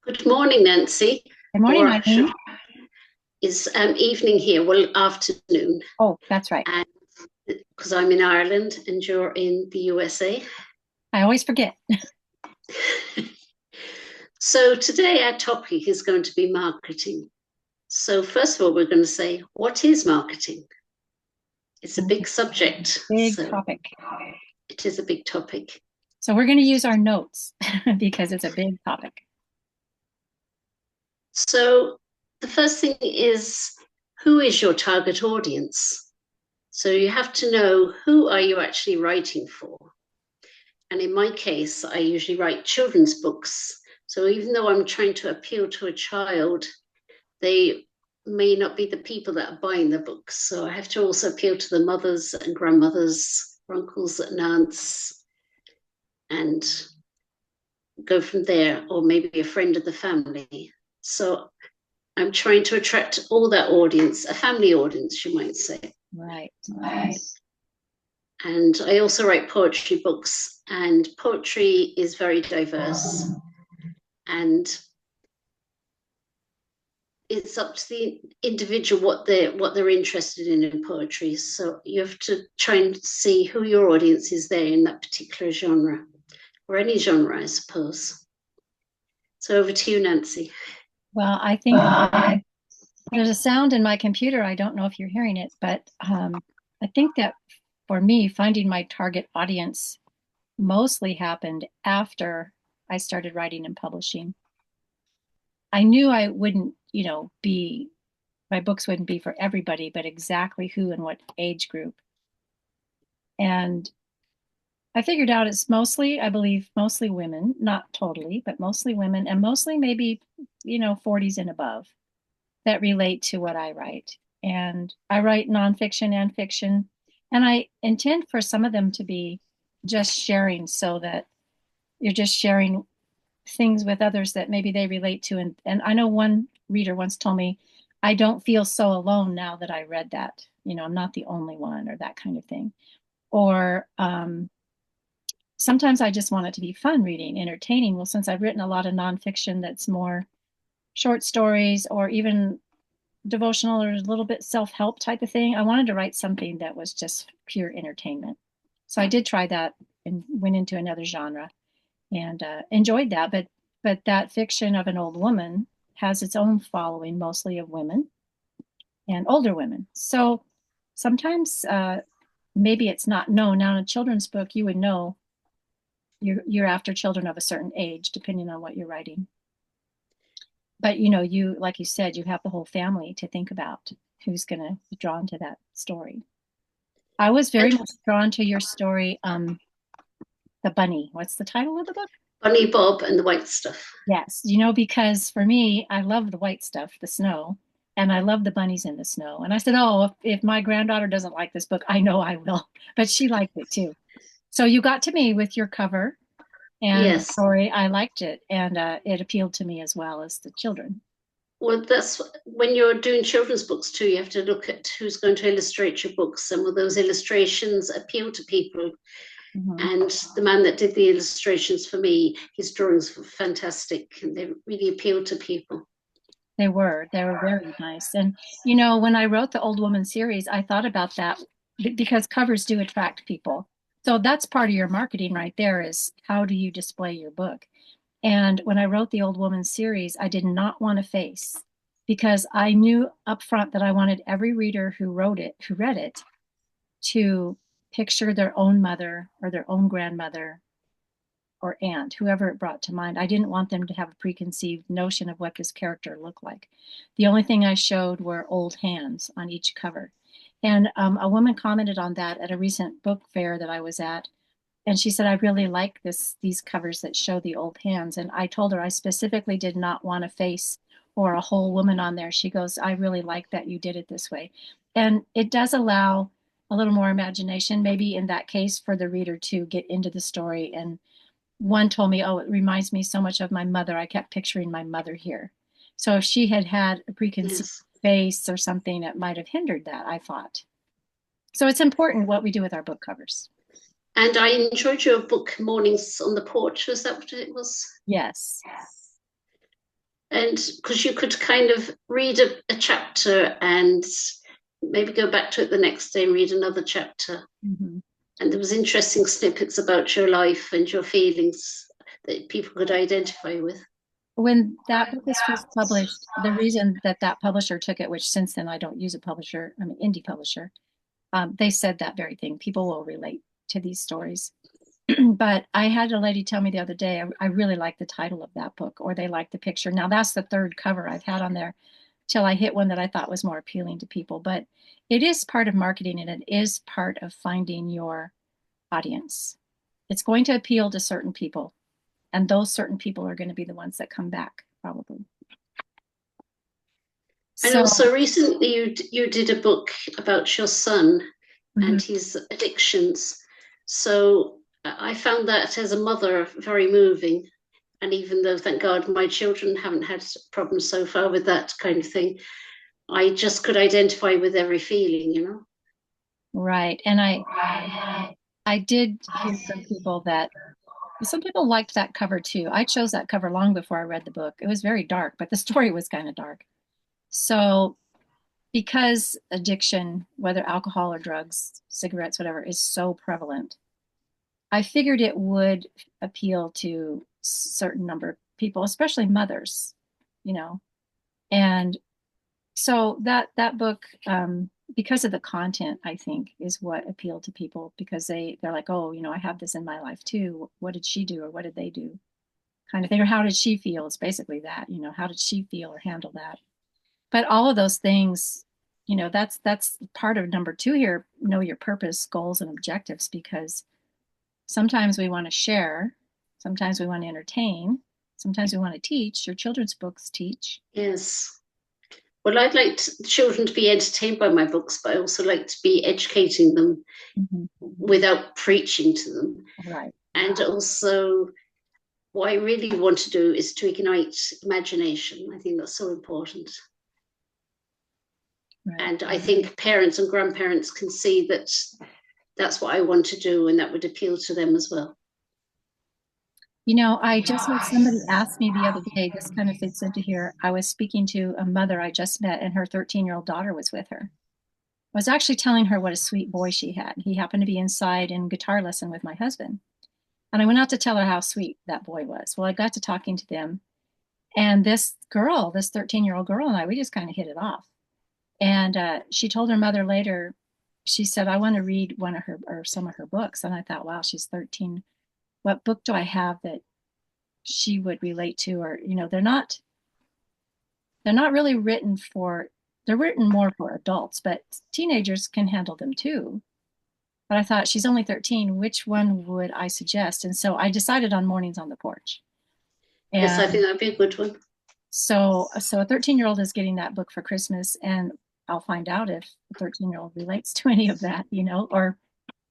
Good morning, Nancy. Good morning, Or should Eileen. is evening here? Well, afternoon, Oh, that's right. and because I'm in Ireland and you're in the USA. I always forget. So today our topic is going to be marketing. So first of all, we're going to say, what is marketing? It's a big subject, Big so topic. it is a big topic. So we're going to use our notes because it's a big topic. So the first thing is, who is your target audience? So you have to know, who are you actually writing for? And in my case, I usually write children's books. So even though I'm trying to appeal to a child, they may not be the people that are buying the books. So I have to also appeal to the mothers and grandmothers, uncles and aunts, and go from there, or maybe a friend of the family. So I'm trying to attract all that audience, a family audience, you might say. Right. And I also write poetry books, and poetry is very diverse. And it's up to the individual what they're interested in poetry. So you have to try and see who your audience is there in that particular genre, or any genre, I suppose. So over to you, Nancy. Well, I think there's a sound in my computer. I don't know if you're hearing it, but I think that for me, finding my target audience mostly happened after I started writing and publishing. I knew I wouldn't, my books wouldn't be for everybody, but exactly who and what age group. And I figured out it's mostly, I believe, mostly women, not totally, but mostly women, and mostly maybe, 40s and above that relate to what I write. And I write nonfiction and fiction, and I intend for some of them to be just sharing so that you're just sharing things with others that maybe they relate to. And I know one reader once told me, I don't feel so alone now that I read that. I'm not the only one, or that kind of thing. Or, sometimes I just want it to be fun reading, entertaining. Well, since I've written a lot of nonfiction that's more short stories or even devotional or a little bit self-help type of thing, I wanted to write something that was just pure entertainment. So I did try that and went into another genre and enjoyed that. But that fiction of an old woman has its own following, mostly of women and older women. So sometimes maybe it's not known. Now in a children's book, you would know you're after children of a certain age, depending on what you're writing. But you like you said, you have the whole family to think about who's going to be drawn to that story. I was very And much drawn to your story, The Bunny. What's the title of the book? Bunny Bob and the White Stuff. Yes, because for me, I love the white stuff, the snow, and I love the bunnies in the snow. And I said, oh, if my granddaughter doesn't like this book, I know I will. But she liked it too. So you got to me with your cover and the Yes. story. I liked it, and it appealed to me as well as the children. Well, that's when you're doing children's books too. You have to look at who's going to illustrate your books, and will those illustrations appeal to people? Mhm. And the man that did the illustrations for me, his drawings were fantastic, and they really appealed to people. They were very nice. And when I wrote the Old Woman series, I thought about that because covers do attract people. So that's part of your marketing right there, is how do you display your book? And when I wrote the Old Woman series, I did not want a face because I knew up front that I wanted every reader who read it, to picture their own mother or their own grandmother or aunt, whoever it brought to mind. I didn't want them to have a preconceived notion of what this character looked like. The only thing I showed were old hands on each cover. And a woman commented on that at a recent book fair that I was at. And she said, I really like these covers that show the old hands. And I told her I specifically did not want a face or a whole woman on there. She goes, I really like that you did it this way. And it does allow a little more imagination, maybe in that case, for the reader to get into the story. And one told me, oh, it reminds me so much of my mother. I kept picturing my mother here. So if she had had a preconceived Yes. face or something, that might have hindered that, I thought. So it's important what we do with our book covers. And I enjoyed your book, Mornings on the Porch. Was that what it was? Yes. And because you could kind of read a chapter and maybe go back to it the next day and read another chapter. Mm-hmm. And there was interesting snippets about your life and your feelings that people could identify with. When that book was first published, the reason that that publisher took it, which since then I don't use a publisher, I'm an indie publisher, they said that very thing. People will relate to these stories. But I had a lady tell me the other day, I really like the title of that book, or they like the picture. Now that's the third cover I've had on there till I hit one that I thought was more appealing to people. But it is part of marketing and it is part of finding your audience. It's going to appeal to certain people, and those certain people are going to be the ones that come back, probably. And So, also recently you did a book about your son mhm. and his addictions. So I found that as a mother very moving. And even though, thank God, my children haven't had problems so far with that kind of thing, I just could identify with every feeling, you know. Right. And I did hear from people that some people liked that cover too. I chose that cover long before I read the book. It was very dark, but the story was kind of dark. So, because addiction, whether alcohol or drugs, cigarettes, whatever, is so prevalent, I figured it would appeal to a certain number of people, especially mothers, you know. And so that book, because of the content, I think is what appealed to people because they're like, oh, I have this in my life too. What did she do or what did they do? Kind of thing. Or how did she feel? It's basically that, how did she feel or handle that? But all of those things, that's part of number two here. Know your purpose, goals, and objectives, because sometimes we want to share, sometimes we want to entertain, sometimes we want to teach. Your children's books teach. Yes. Well, I'd like children to be entertained by my books, but I also like to be educating them Mm-hmm. without preaching to them. Right. And also, what I really want to do is to ignite imagination. I think that's so important. Right. And I think parents and grandparents can see that that's what I want to do and that would appeal to them as well. I just had somebody ask me the other day, this kind of fits into here. I was speaking to a mother I just met, and her 13-year-old daughter was with her. I was actually telling her what a sweet boy she had. He happened to be inside in guitar lesson with my husband. And I went out to tell her how sweet that boy was. Well, I got to talking to them, and this girl, this 13-year-old girl, and I, we just kind of hit it off. And she told her mother later, she said, I want to read one of her or some of her books. And I thought, wow, she's 13. What book do I have that she would relate to? Or, they're not really written for, they're written more for adults, but teenagers can handle them too. But I thought, she's only 13. Which one would I suggest? And so I decided on Mornings on the Porch. Yes, I And think that'd be a good one. so a 13-year-old is getting that book for Christmas, and I'll find out if a 13-year-old relates to any of that, or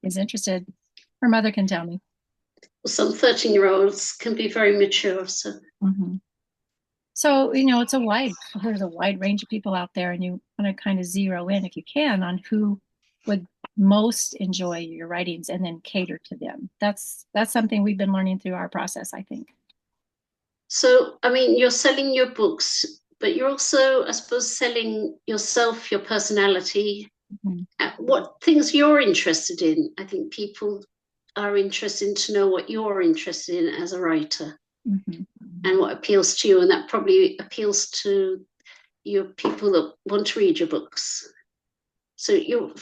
is interested. Her mother can tell me. Well, some 13-year-olds can be very mature. So Mm-hmm. So, there's a wide range of people out there, and you want to kind of zero in, if you can, on who would most enjoy your writings and then cater to them. That's something we've been learning through our process, I think. So, I mean, you're selling your books, but you're also, I suppose, selling yourself, your personality, Mm-hmm. what things you're interested in. I think people are interested to know what you're interested in as a writer Mm-hmm. and what appeals to you. And that probably appeals to your people that want to read your books. So you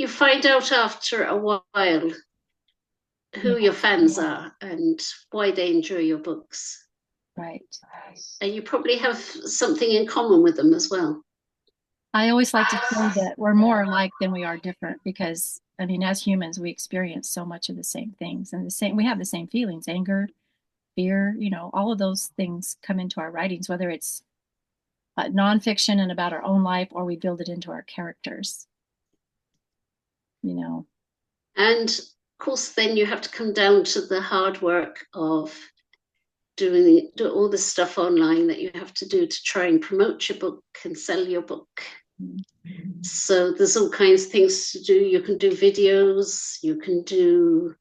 find out after a while Yeah, who your fans are and why they enjoy your books. right. And you probably have something in common with them as well. I always like to say that we're more alike than we are different because, I mean, as humans, we experience so much of the same things and we have the same feelings, anger, fear, all of those things come into our writings, whether it's nonfiction and about our own life or we build it into our characters, you know. And of course, then you have to come down to the hard work of do all this stuff online that you have to do to try and promote your book and sell your book. So there's all kinds of things to do. You can do videos, you can do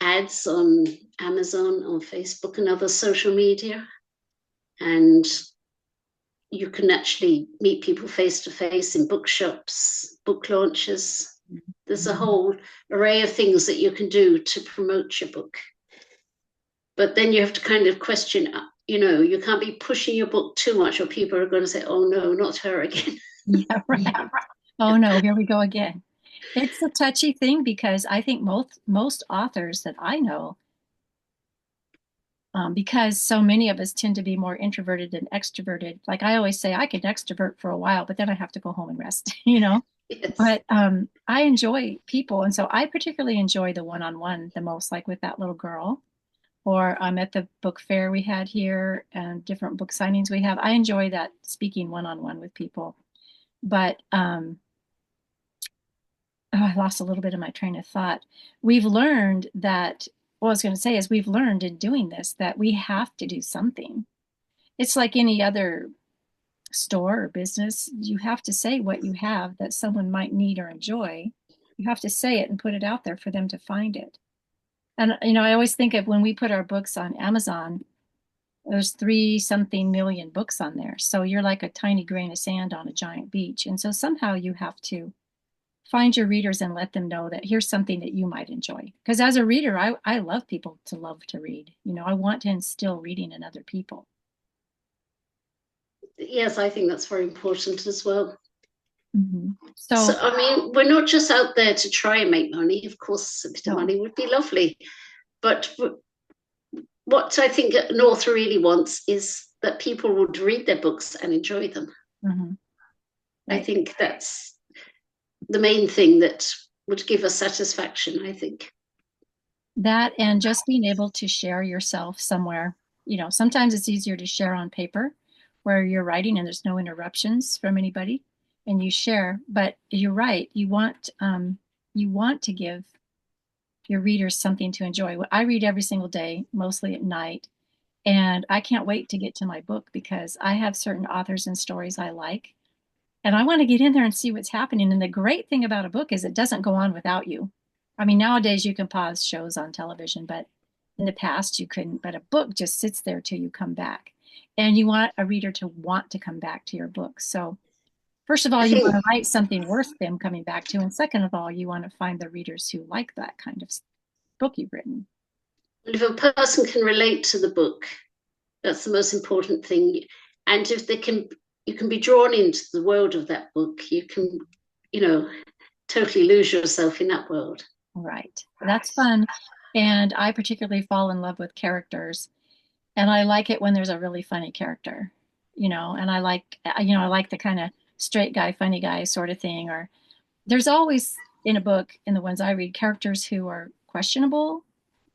ads on Amazon, on Facebook, and other social media. and you can actually meet people face to face in bookshops, book launches. There's a whole array of things that you can do to promote your book. But then you have to kind of question, you can't be pushing your book too much, or people are going to say, oh no, not her again. Yeah, right. Oh no, here we go again. It's a touchy thing because I think most authors that I know, because so many of us tend to be more introverted than extroverted. Like I always say, I can extrovert for a while, but then I have to go home and rest, you know? Yes. But I enjoy people. And so I particularly enjoy the one-on-one the most, like with that little girl, or at the book fair we had here and different book signings we have. I enjoy that speaking one-on-one with people. But I lost a little bit of my train of thought. We've learned that, what I was going to say is we've learned in doing this that we have to do something. It's like any other store or business. You have to say what you have that someone might need or enjoy. You have to say it and put it out there for them to find it. And, I always think of when we put our books on Amazon, there's 3 something million books on there. So you're like a tiny grain of sand on a giant beach. And so somehow you have to find your readers and let them know that here's something that you might enjoy. Because as a reader, I love people to love to read. I want to instill reading in other people. Yes, I think that's very important as well. Mm-hmm. So, I mean, we're not just out there to try and make money. Of course, a bit of money would be lovely. But what I think an author really wants is that people would read their books and enjoy them. Mm-hmm. Right. I think that's the main thing that would give us satisfaction, I think. That and just being able to share yourself somewhere. Sometimes it's easier to share on paper where you're writing and there's no interruptions from anybody and you share. But you're right, you want to give your readers something to enjoy. I read every single day, mostly at night, and I can't wait to get to my book because I have certain authors and stories I like. And I want to get in there and see what's happening. And the great thing about a book is it doesn't go on without you. I mean, nowadays you can pause shows on television, but in the past you couldn't. But a book just sits there till you come back. And you want a reader to want to come back to your book. So, first of all, you want to write something worth them coming back to. And second of all, you want to find the readers who like that kind of book you've written. If a person can relate to the book, that's the most important thing. And if you can be drawn into the world of that book. You can, totally lose yourself in that world. Right. That's fun. And I particularly fall in love with characters. And I like it when there's a really funny character, and I like the kind of straight guy, funny guy sort of thing. Or there's always in a book, in the ones I read, characters who are questionable,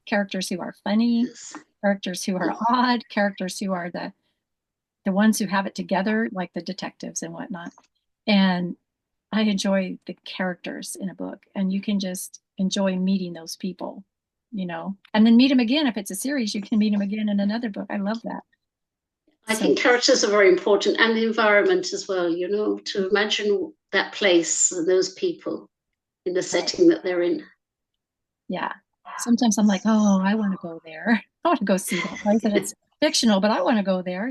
characters who are funny, yes. Characters who are odd, characters who are the ones who have it together, like the detectives and whatnot. And I enjoy the characters in a book, and you can just enjoy meeting those people, and then meet them again. If it's a series, you can meet them again in another book. I love that. I think characters are very important, and the environment as well, to imagine that place and those people in the setting that they're in. Yeah. Sometimes I'm like, oh, I want to go there. I want to go see that place. And it's fictional, but I want to go there,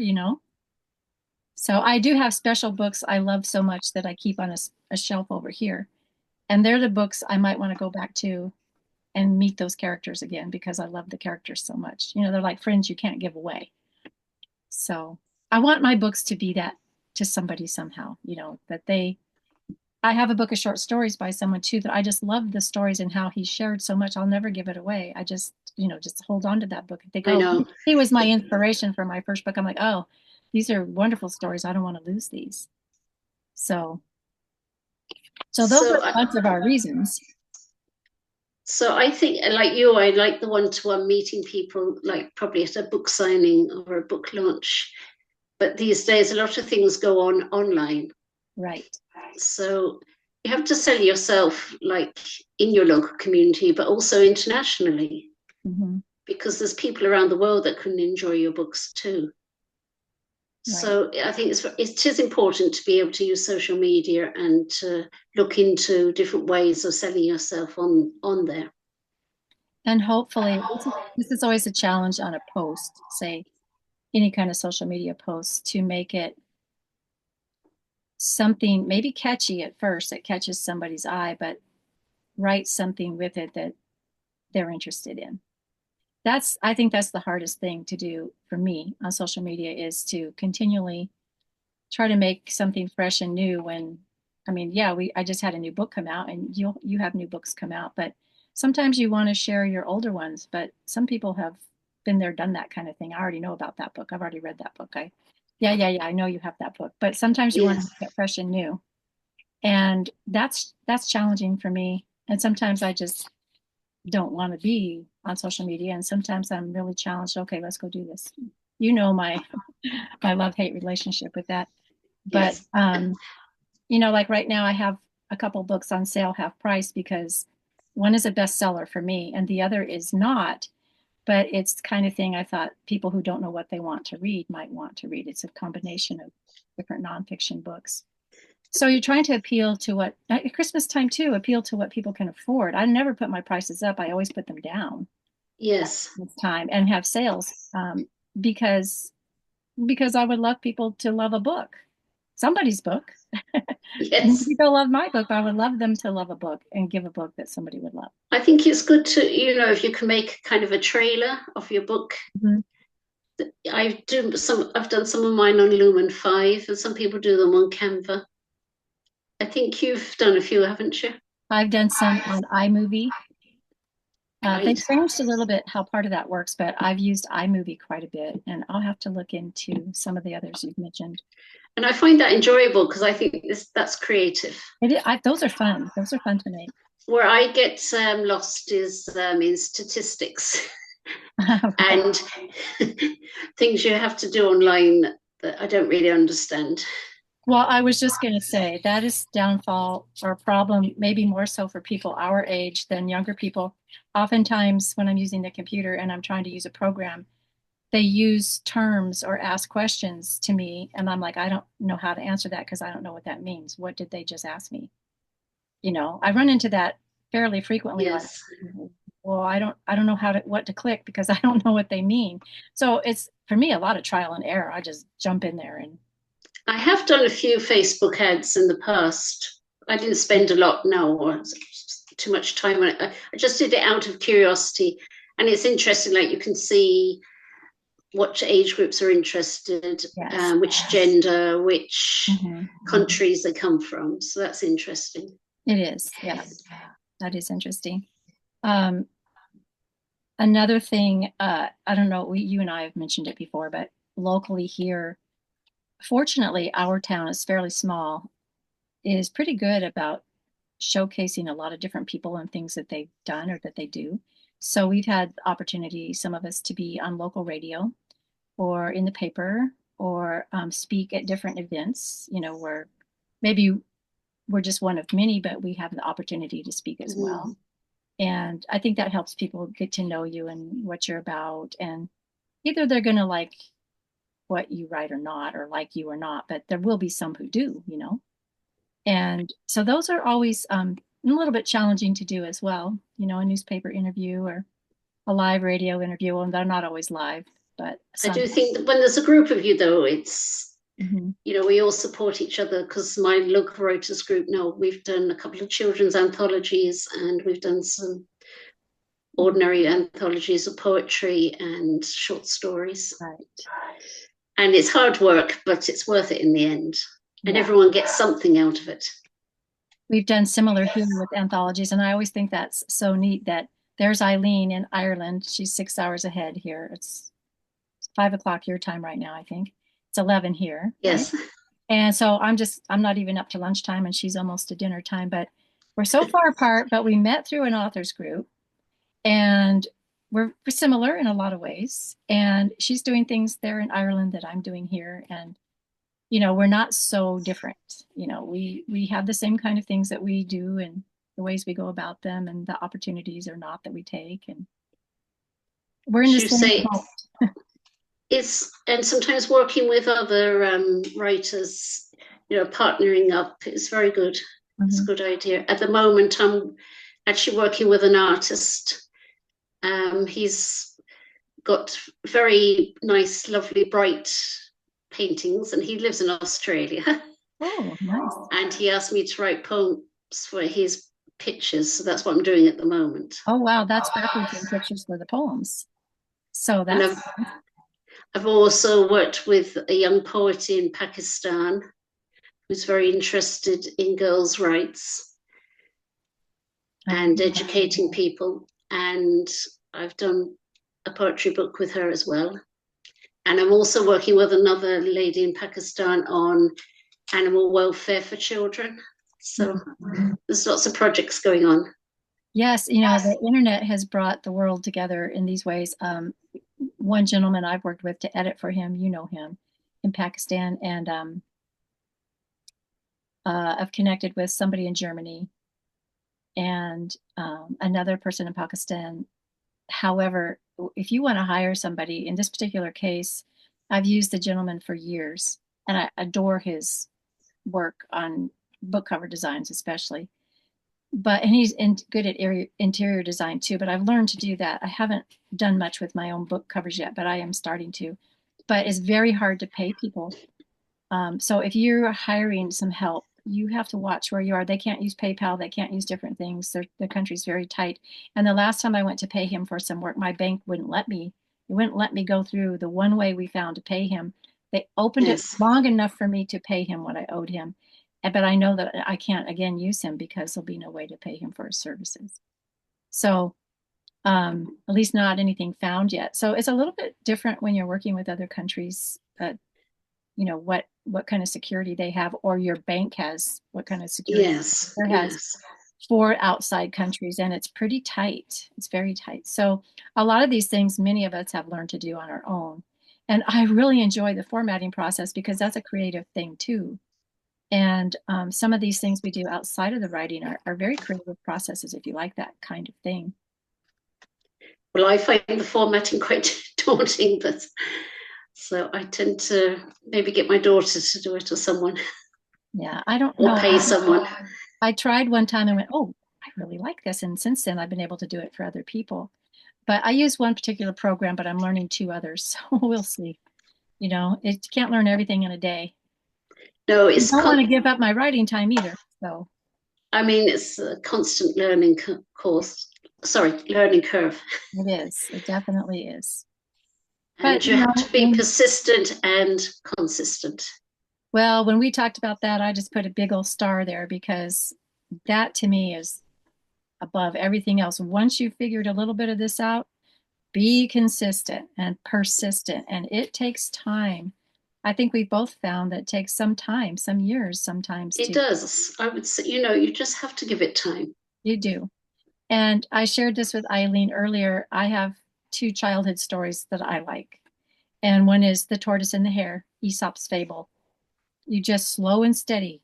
So I do have special books I love so much that I keep on a shelf over here. And they're the books I might want to go back to and meet those characters again because I love the characters so much. They're like friends you can't give away. So I want my books to be that to somebody somehow, that I have a book of short stories by someone too that I just love the stories and how he shared so much. I'll never give it away. I just, just hold on to that book. They go, he was my inspiration for my first book. I'm like, oh, these are wonderful stories. I don't want to lose these. So those are lots of our reasons. So I think, like you, I like the one-to-one meeting people, like probably at a book signing or a book launch. But these days, a lot of things go on online. Right. So you have to sell yourself, like in your local community, but also internationally, because there's people around the world that can enjoy your books too. Right. So I think it is important to be able to use social media and to look into different ways of selling yourself on there. And hopefully, this is always a challenge on a post. Say, any kind of social media posts to make it something maybe catchy at first that catches somebody's eye, but write something with it that they're interested in. I think that's the hardest thing to do for me on social media, is to continually try to make something fresh and new when, I mean, yeah, I just had a new book come out, and you have new books come out, but sometimes you want to share your older ones, but some people have been there, done that kind of thing. I already know about that book. I've already read that book. Yeah, I know you have that book, but sometimes you want to Yes. get fresh and new. And that's challenging for me. And sometimes I just don't want to be on social media. And sometimes I'm really challenged. Okay, let's go do this. You know, my love-hate relationship with that. But Yes. like right now I have a couple books on sale half price because one is a bestseller for me and the other is not. But it's the kind of thing I thought people who don't know what they want to read might want to read. It's a combination of different nonfiction books. So you're trying to appeal to what, at Christmas time too, appeal to what people can afford. I never put my prices up. I always put them down Yes. this time and have sales, because I would love people to love a book, somebody's book. Yes. People love my book, but I would love them to love a book and give a book that somebody would love. I think it's good to, if you can make kind of a trailer of your book. Mhm. I've done some of mine on Lumen 5, and some people do them on Canva. I think you've done a few, haven't you? I've done some on iMovie. They've Right. changed a little bit how part of that works, but I've used iMovie quite a bit, and I'll have to look into some of the others you've mentioned. And I find that enjoyable because I think that's creative. Those are fun. Those are fun to make. Where I get lost is in statistics and things you have to do online that I don't really understand. Well, I was just going to say that is downfall or a problem, maybe more so for people our age than younger people. Oftentimes, when I'm using the computer and I'm trying to use a program, they use terms or ask questions to me, and I'm like, I don't know how to answer that because I don't know what that means. What did they just ask me? I run into that fairly frequently. Like, Yes. well, I don't know what to click because I don't know what they mean. So it's for me a lot of trial and error. I just jump in there and. I have done a few Facebook ads in the past. I didn't spend a lot, no, or too much time on it. I just did it out of curiosity. And it's interesting, like you can see what age groups are interested, Yes. which gender, which Mm-hmm. countries they come from. So that's interesting. It is. Yeah, that is interesting. Um, Another thing, I don't know, you and I have mentioned it before, but locally here, fortunately, our town is fairly small, is pretty good about showcasing a lot of different people and things that they've done or that they do. So we've had the opportunity, some of us, to be on local radio or in the paper or speak at different events, where maybe we're just one of many, but we have the opportunity to speak as well. And I think that helps people get to know you and what you're about. And either they're going to like what you write or not, or like you or not, but there will be some who do, And so those are always a little bit challenging to do as well, a newspaper interview or a live radio interview. And they're not always live, but I some. do think that when there's a group of you, though, it's, Mm-hmm. we all support each other because my local writers group, we've done a couple of children's anthologies and we've done some ordinary anthologies of poetry and short stories. Right. And it's hard work, but it's worth it in the end. And everyone gets something out of it. We've done similar here with anthologies, and I always think that's so neat that there's Eileen in Ireland. She's 6 hours ahead here. It's 5 o'clock your time right now, I think. It's 11 here. Yes. Right? And so I'm not even up to lunchtime, and she's almost to dinner time, but we're so far apart, but we met through an authors group, and we're similar in a lot of ways. And she's doing things there in Ireland that I'm doing here. And we're not so different. We have the same kind of things that we do and the ways we go about them and the opportunities or not that we take. And we're in the same boat. And sometimes working with other writers, partnering up is very good. Mm-hmm. It's a good idea. At the moment, I'm actually working with an artist. He's got very nice, lovely, bright paintings, and he lives in Australia. Oh, nice. And he asked me to write poems for his pictures. So that's what I'm doing at the moment. Oh, wow. That's referencing pictures for the poems. So And that's I've also worked with a young poet in Pakistan who's very interested in girls' rights and educating people. And I've done a poetry book with her as well. And I'm also working with another lady in Pakistan on animal welfare for children. So there's lots of projects going on. yes, you know, the internet has brought the world together in these ways. One gentleman I've worked with to edit for him, you know him, in Pakistan, and I've connected with somebody in Germany and another person in Pakistan. However, if you want to hire somebody, in this particular case, I've used the gentleman for years, and I adore his work on book cover designs, especially. And he's good at interior design too. But I've learned to do that. I haven't done much with my own book covers yet, but I am starting to. But it's very hard to pay people. So if you're hiring some help, you have to watch where you are. They can't use PayPal. They can't use different things. The country's very tight. And the last time I went to pay him for some work, my bank wouldn't let me. It wouldn't let me go through the one way we found to pay him. They opened it long enough for me to pay him what I owed him. But I know that I can't again use him because there'll be no way to pay him for his services. So at least not anything found yet. So it's a little bit different when you're working with other countries. You know what kind of security they have, or your bank has what kind of security it has for outside countries, and it's pretty tight. It's very tight. So a lot of these things, many of us have learned to do on our own, and I really enjoy the formatting process because that's a creative thing too. And some of these things we do outside of the writing are very creative processes if you like that kind of thing. Well, I find the formatting quite daunting, but so I tend to maybe get my daughter to do it or someone. Yeah, I don't or know. pay someone. I tried one time and went, oh, I really like this. And since then, I've been able to do it for other people. But I use one particular program, but I'm learning two others. So we'll see. You know, you can't learn everything in a day. No, I don't want to give up my writing time either. So, I mean, it's a constant learning course. Sorry, learning curve. it is. It definitely is. And you have to be persistent and consistent. Well, when we talked about that, I just put a big old star there because that to me is above everything else. Once you've figured a little bit of this out, be consistent and persistent, and it takes time. I think we both found that it takes some time, some years sometimes. It does. I would say, you just have to give it time. You do. And I shared this with Eileen earlier. I have two childhood stories that I like. And one is The Tortoise and the Hare, Aesop's Fable. You just slow and steady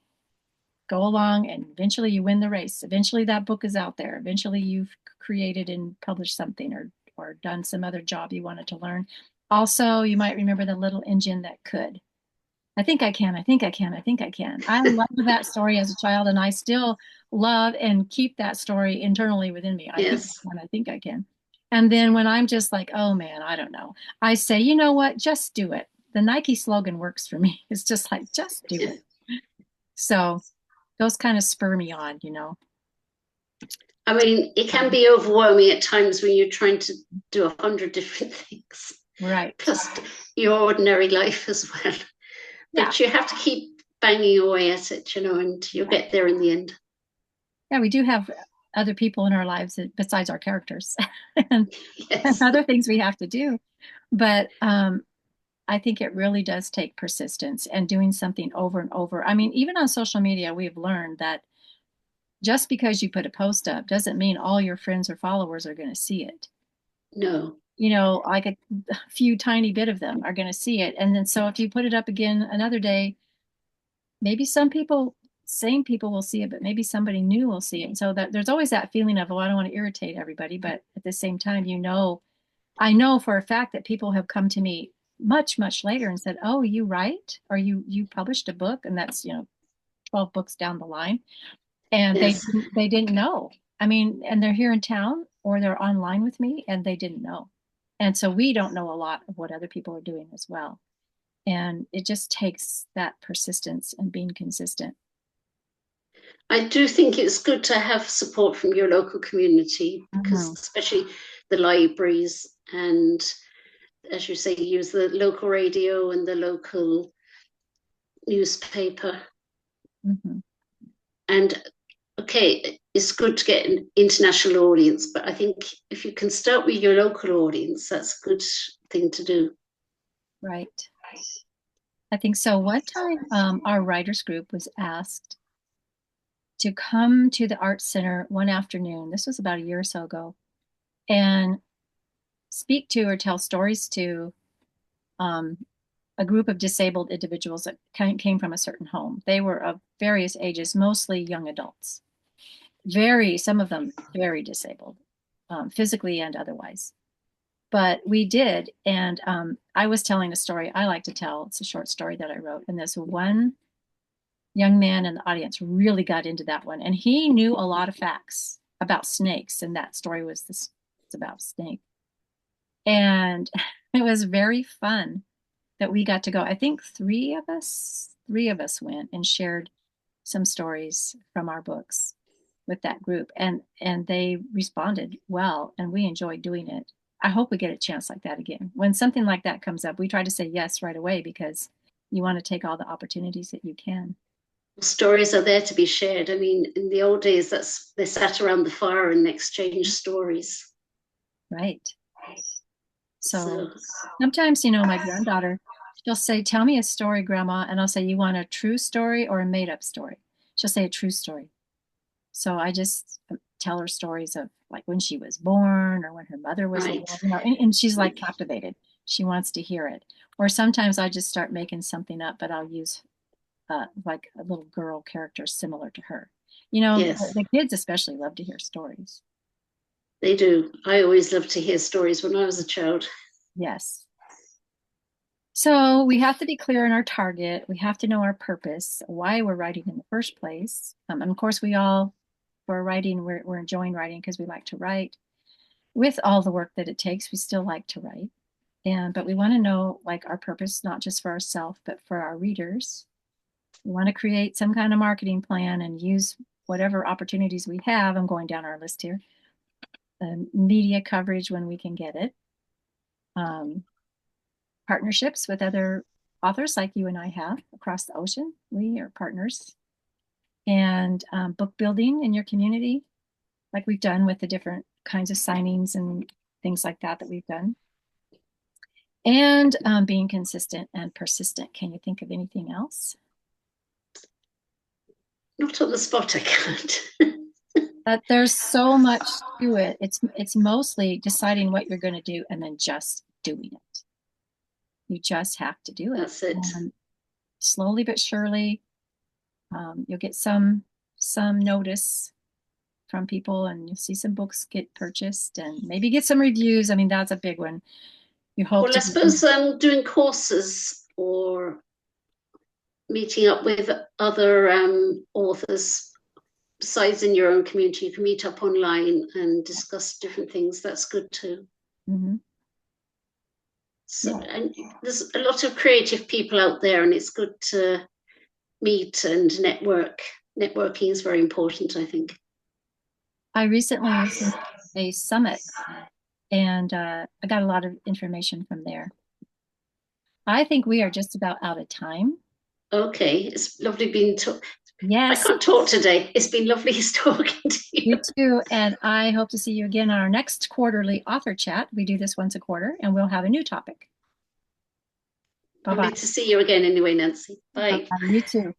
go along, and eventually you win the race. Eventually that book is out there. Eventually you've created and published something or done some other job you wanted to learn. Also, you might remember The Little Engine That Could. I think I can, I think I can, I think I can. I loved that story as a child, and I still love and keep that story internally within me. I think I can, I think I can. And then when I'm just like, oh man, I don't know, I say, you know what, just do it. The Nike slogan works for me. It's just like, just do it. So those kind of spur me on, you know. I mean, it can be overwhelming at times when you're trying to do 100 different things. Right. Plus your ordinary life as well. But you have to keep banging away at it, and you'll get there in the end. Yeah, we do have other people in our lives besides our characters and other things we have to do. But I think it really does take persistence and doing something over and over. I mean, even on social media, we've learned that just because you put a post up doesn't mean all your friends or followers are going to see it. No. You know, like a few tiny bit of them are going to see it. And then so if you put it up again another day, maybe same people will see it, but maybe somebody new will see it. And so that there's always that feeling of, oh, I don't want to irritate everybody. But at the same time, I know for a fact that people have come to me much, much later and said, oh, you write, or you published a book, and that's, 12 books down the line. And they didn't know. I mean, and they're here in town or they're online with me and they didn't know. And so we don't know a lot of what other people are doing as well. And it just takes that persistence and being consistent. I do think it's good to have support from your local community, because Mhm. especially the libraries, and as you say, use the local radio and the local newspaper. Mhm. And okay, it's good to get an international audience, but I think if you can start with your local audience, that's a good thing to do. Right. I think so. One time, our writers group was asked to come to the Arts Center one afternoon. This was about a year or so ago, and speak to or tell stories to um, a group of disabled individuals that came from a certain home. They were of various ages, mostly young adults. Some of them very disabled, physically and otherwise. But we did, and I was telling a story I like to tell. It's a short story that I wrote, and this one young man in the audience really got into that one, and he knew a lot of facts about snakes, and that story was this it's about snake, and it was very fun that we got to go. I think three of us went and shared some stories from our books with that group, and they responded well, and we enjoyed doing it. I hope we get a chance like that again. When something like that comes up, we try to say yes right away because you want to take all the opportunities that you can. Stories are there to be shared. I mean, in the old days, that's they sat around the fire and exchanged stories. Right. So So, sometimes, my granddaughter, she'll say, "Tell me a story, Grandma." And I'll say, "You want a true story or a made up story?" She'll say, "A true story." So I just tell her stories of like when she was born or when her mother was right. born, and she's like captivated. She wants to hear it. Or sometimes I just start making something up, but I'll use like a little girl character similar to her. Yes, The kids especially love to hear stories. they do. I always loved to hear stories when I was a child. Yes. So we have to be clear in our target. We have to know our purpose, why we're writing in the first place. And of course, for writing, we're enjoying writing because we like to write. With all the work that it takes, we still like to write. But we want to know like our purpose, not just for ourselves, but for our readers. We want to create some kind of marketing plan and use whatever opportunities we have. I'm going down our list here. Media coverage when we can get it. Um, Partnerships with other authors like you and I have across the ocean. We are partners. And book building in your community, like we've done with the different kinds of signings and things like that we've done. And being consistent and persistent. Can you think of anything else? Not on the spot, I can't. There's so much to it. It's mostly deciding what you're going to do and then just doing it. You just have to do it. That's it. And slowly but surely, you'll get some notice from people, and you'll see some books get purchased, and maybe get some reviews. I mean, that's a big one. You hope Well, I to. suppose doing courses or meeting up with other authors besides in your own community, you can meet up online and discuss different things. That's good too. Mm-hmm. So, Yeah. and there's a lot of creative people out there, and it's good to meet and network. Networking is very important, I think. I recently was in a summit, and I got a lot of information from there. I think we are just about out of time. Okay, it's lovely being talk. I Yes, can't talk today. It's been lovely talking to you. you too. And I hope to see you again on our next quarterly author chat. We do this once a quarter, and we'll have a new topic. Bye Lovely bye. to see you again anyway, Nancy. Bye Bye. bye. You too.